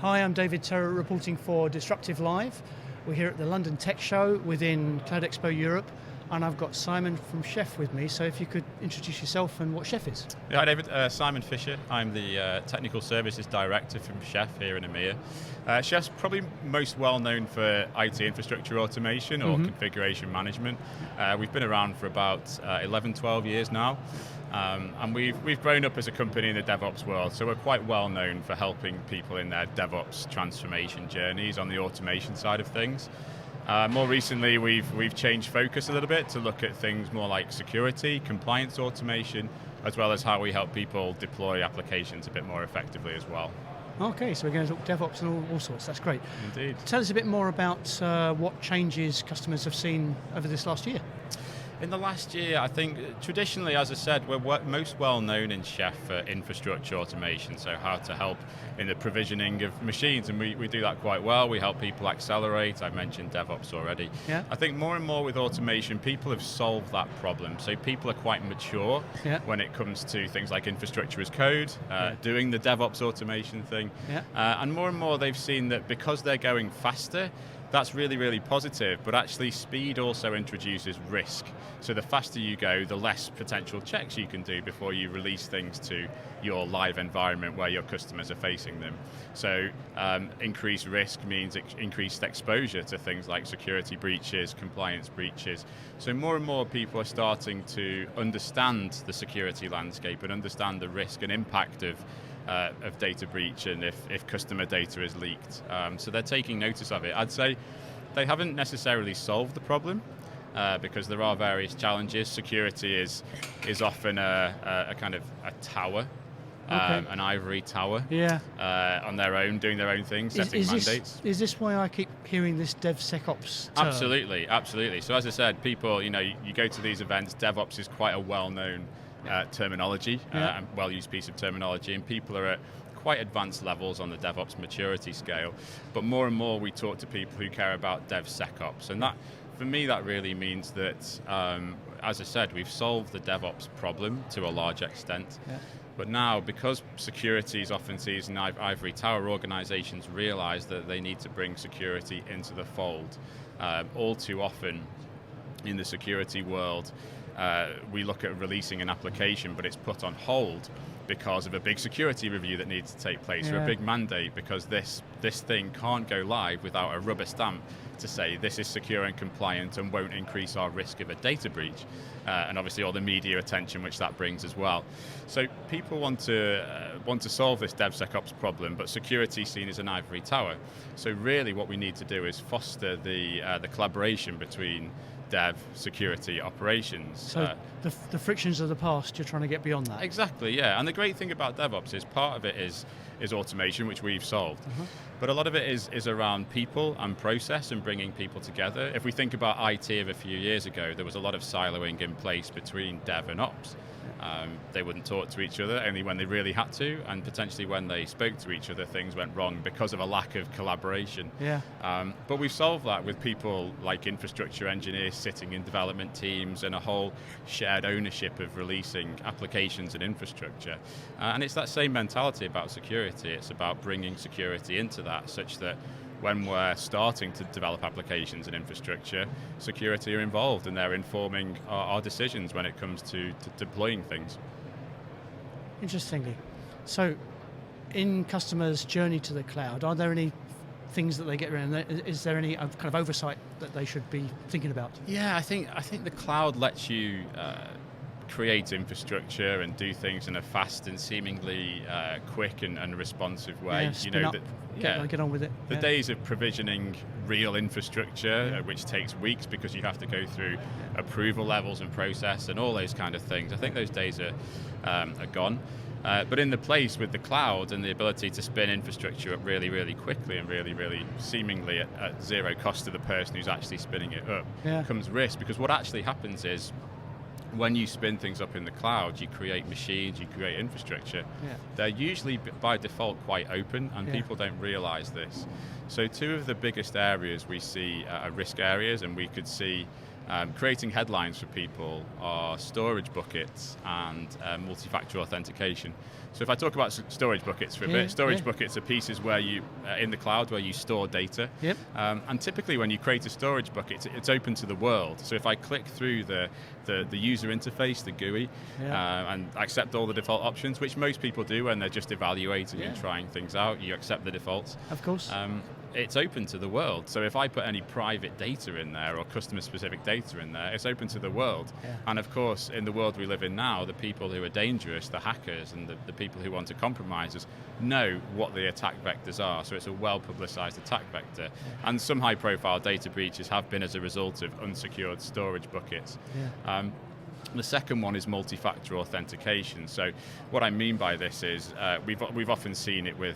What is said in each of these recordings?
Hi, I'm David Terror reporting for Disruptive Live. We're here at the London Tech Show within CloudExpo Europe, and I've got Simon from Chef with me, so if you could introduce yourself and what Chef is. Yeah, hi David, Simon Fisher. I'm the Technical Services Director from Chef here in EMEA. Chef's probably most well known for IT infrastructure automation or configuration management. We've been around for about 11, 12 years now. And we've grown up as a company in the DevOps world, so we're quite well known for helping people in their DevOps transformation journeys on the automation side of things. More recently, we've changed focus a little bit to look at things more like security, compliance automation, as well as how we help people deploy applications a bit more effectively as well. Okay, so we're going to talk DevOps and all sorts, that's great. Indeed. Tell us a bit more about what changes customers have seen over this last year. In the last year, I think traditionally, as I said, we're most well known in Chef for infrastructure automation, so how to help in the provisioning of machines, and we do that quite well. We help people accelerate. I mentioned DevOps already. Yeah. I think more and more with automation, people have solved that problem. So people are quite mature when it comes to things like infrastructure as code, doing the DevOps automation thing. Yeah. And more they've seen that because they're going faster, that's really, really positive, but actually speed also introduces risk. So the faster you go, the less potential checks you can do before you release things to your live environment where your customers are facing them. So increased risk means increased exposure to things like security breaches, compliance breaches. So more and more people are starting to understand the security landscape and understand the risk and impact of data breach and if customer data is leaked. So they're taking notice of it. I'd say they haven't necessarily solved the problem because there are various challenges. Security is often a kind of a tower, an ivory tower on their own, doing their own thing, setting mandates. Is this why I keep hearing this DevSecOps term? Absolutely. So as I said, people, you go to these events, DevOps is quite a well-known terminology, and well-used piece of terminology, and people are at quite advanced levels on the DevOps maturity scale. But more and more we talk to people who care about DevSecOps, and that, for me, that really means that, as I said, we've solved the DevOps problem to a large extent. Yeah. But now, because security is often seen as an ivory tower, organizations realize that they need to bring security into the fold. All too often in the security world, we look at releasing an application, but it's put on hold because of a big security review that needs to take place, or a big mandate, because this thing can't go live without a rubber stamp to say this is secure and compliant and won't increase our risk of a data breach, and obviously all the media attention which that brings as well. So people want to solve this DevSecOps problem, but security is seen as an ivory tower. So really what we need to do is foster the collaboration between dev, security, operations. So the frictions of the past, you're trying to get beyond that. Exactly, yeah. And the great thing about DevOps is part of it is automation, which we've solved. But a lot of it is around people and process and bringing people together. If we think about IT of a few years ago, there was a lot of siloing in place between dev and ops. They wouldn't talk to each other only when they really had to, and potentially when they spoke to each other, things went wrong because of a lack of collaboration. But we've solved that with people like infrastructure engineers sitting in development teams and a whole shared ownership of releasing applications and infrastructure. And it's that same mentality about security. It's about bringing security into that, such that when we're starting to develop applications and infrastructure, security are involved and they're informing our decisions when it comes to deploying things. Interestingly. So, in customers' journey to the cloud, are there any things that they get around? Is there any kind of oversight that they should be thinking about? Yeah, I think the cloud lets you create infrastructure and do things in a fast and seemingly quick and responsive way. Get on with it. The days of provisioning real infrastructure, which takes weeks because you have to go through approval levels and process and all those kind of things, I think those days are gone. But in the place with the cloud and the ability to spin infrastructure up really, really quickly and really, really seemingly at zero cost to the person who's actually spinning it up comes risk, because what actually happens is when you spin things up in the cloud, you create machines, you create infrastructure. They're usually by default quite open, and people don't realize this. So two of the biggest areas we see are risk areas, and we could see Creating headlines for people are storage buckets and multi-factor authentication. So if I talk about storage buckets for a bit, storage buckets are pieces where you, in the cloud, where you store data. Yep. And typically when you create a storage bucket, it's open to the world. So if I click through the user interface, the GUI, and accept all the default options, which most people do when they're just evaluating and trying things out, you accept the defaults. Of course. It's open to the world. So if I put any private data in there or customer-specific data in there, it's open to the world. Yeah. And of course, in the world we live in now, the people who are dangerous, the hackers and the people who want to compromise us, know what the attack vectors are. So it's a well-publicized attack vector. Yeah. And some high-profile data breaches have been as a result of unsecured storage buckets. Yeah. The second one is multi-factor authentication. So what I mean by this is we've often seen it with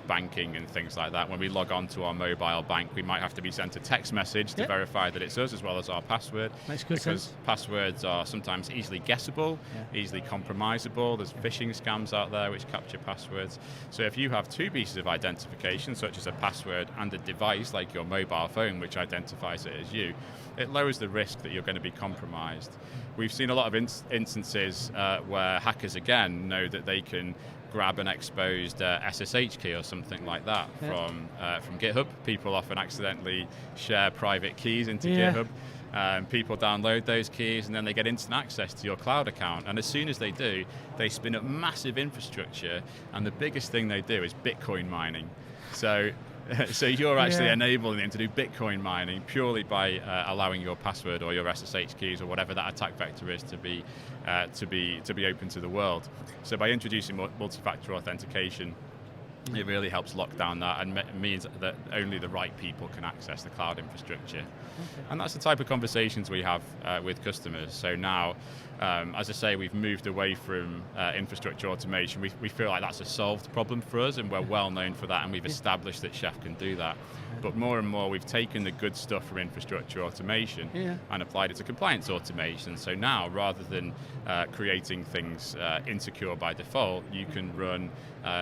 banking and things like that. When we log on to our mobile bank, we might have to be sent a text message to verify that it's us, as well as our password. Makes good sense. Because passwords are sometimes easily guessable, easily compromisable. There's phishing scams out there which capture passwords. So if you have two pieces of identification, such as a password and a device like your mobile phone, which identifies it as you, it lowers the risk that you're going to be compromised. We've seen a lot of instances where hackers, again, know that they can grab an exposed SSH key or something like that from GitHub. People often accidentally share private keys into GitHub. People download those keys and then they get instant access to your cloud account. And as soon as they do, they spin up massive infrastructure, and the biggest thing they do is Bitcoin mining. So you're actually enabling them to do Bitcoin mining purely by allowing your password or your SSH keys or whatever that attack vector is to be open to the world. So by introducing multi-factor authentication, it really helps lock down that and means that only the right people can access the cloud infrastructure. Okay. And that's the type of conversations we have with customers. So now, as I say, we've moved away from infrastructure automation. We feel like that's a solved problem for us, and we're well known for that, and we've established that Chef can do that. But more and more, we've taken the good stuff from infrastructure automation and applied it to compliance automation. So now, rather than creating things insecure by default, you can run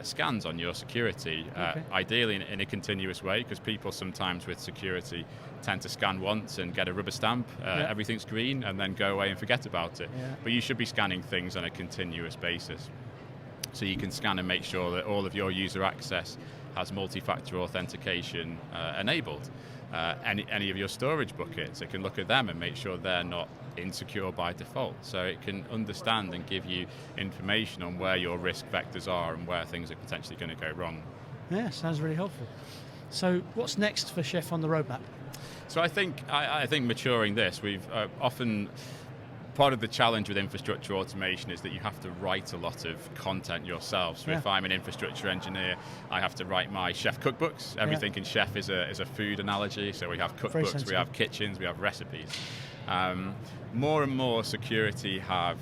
scans on your security, ideally in a continuous way, because people sometimes with security tend to scan once and get a rubber stamp, everything's green, and then go away and forget about it. But you should be scanning things on a continuous basis. So you can scan and make sure that all of your user access has multi-factor authentication enabled. Any of your storage buckets, it can look at them and make sure they're not insecure by default. So it can understand and give you information on where your risk vectors are and where things are potentially going to go wrong. Yeah, sounds really helpful. So what's next for Chef on the roadmap? So I think maturing this, we've often, part of the challenge with infrastructure automation is that you have to write a lot of content yourself. So if I'm an infrastructure engineer, I have to write my chef cookbooks. Everything in Chef is a food analogy. So we have cookbooks, we have kitchens, we have recipes. More and more security have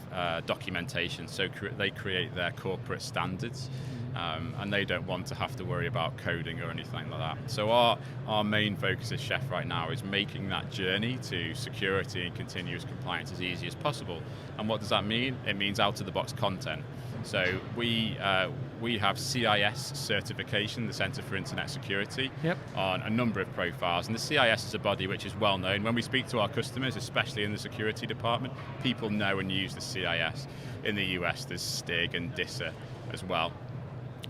documentation, so they create their corporate standards. And they don't want to have to worry about coding or anything like that. So our main focus as Chef right now is making that journey to security and continuous compliance as easy as possible. And what does that mean? It means out-of-the-box content. So we have CIS certification, the Center for Internet Security, on a number of profiles. And the CIS is a body which is well known. When we speak to our customers, especially in the security department, people know and use the CIS. In the US, there's STIG and DISA as well.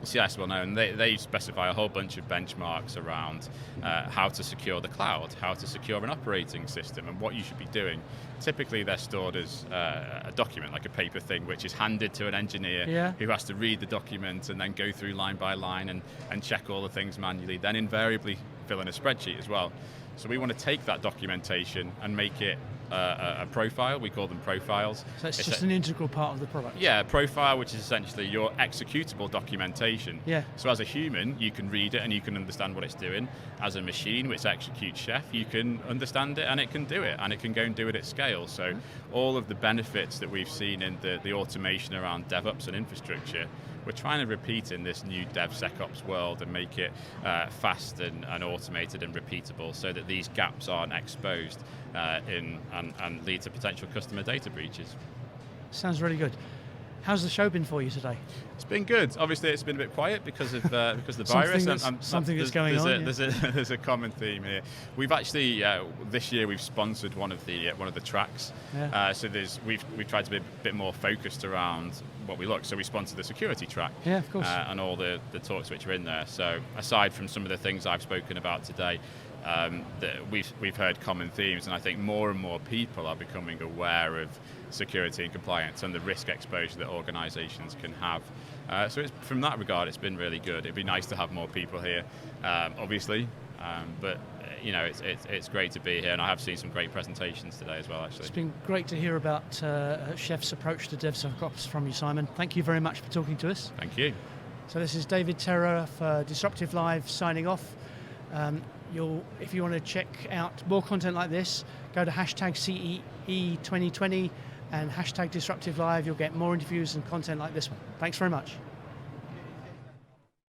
CIS well known, they specify a whole bunch of benchmarks around how to secure the cloud, how to secure an operating system, and what you should be doing. Typically they're stored as a document, like a paper thing, which is handed to an engineer who has to read the document and then go through line by line and check all the things manually, then invariably fill in a spreadsheet as well. So we want to take that documentation and make it a profile. We call them profiles. So it's just an integral part of the product. Yeah, a profile, which is essentially your executable documentation. Yeah. So as a human, you can read it and you can understand what it's doing. As a machine which executes Chef, you can understand it and it can do it, and it can go and do it at scale. So all of the benefits that we've seen in the automation around DevOps and infrastructure, we're trying to repeat in this new DevSecOps world and make it fast and automated and repeatable, so that these gaps aren't exposed and lead to potential customer data breaches. Sounds really good. How's the show been for you today? It's been good. Obviously, it's been a bit quiet because of the virus. Something that's going on. There's a common theme here. We've actually this year we've sponsored one of the tracks. Yeah. So we've tried to be a bit more focused around what we look. So we sponsored the security track. Yeah, of course. And all the talks which are in there. So aside from some of the things I've spoken about today, we've heard common themes, and I think more and more people are becoming aware of security and compliance and the risk exposure that organisations can have. So from that regard, it's been really good. It'd be nice to have more people here, obviously, but it's great to be here, and I have seen some great presentations today as well. Actually, it's been great to hear about Chef's approach to DevSecOps from you, Simon. Thank you very much for talking to us. Thank you. So this is David Terra for Disruptive Live signing off. If you want to check out more content like this, go to #CEE2020 and #DisruptiveLive. You'll get more interviews and content like this one. Thanks very much.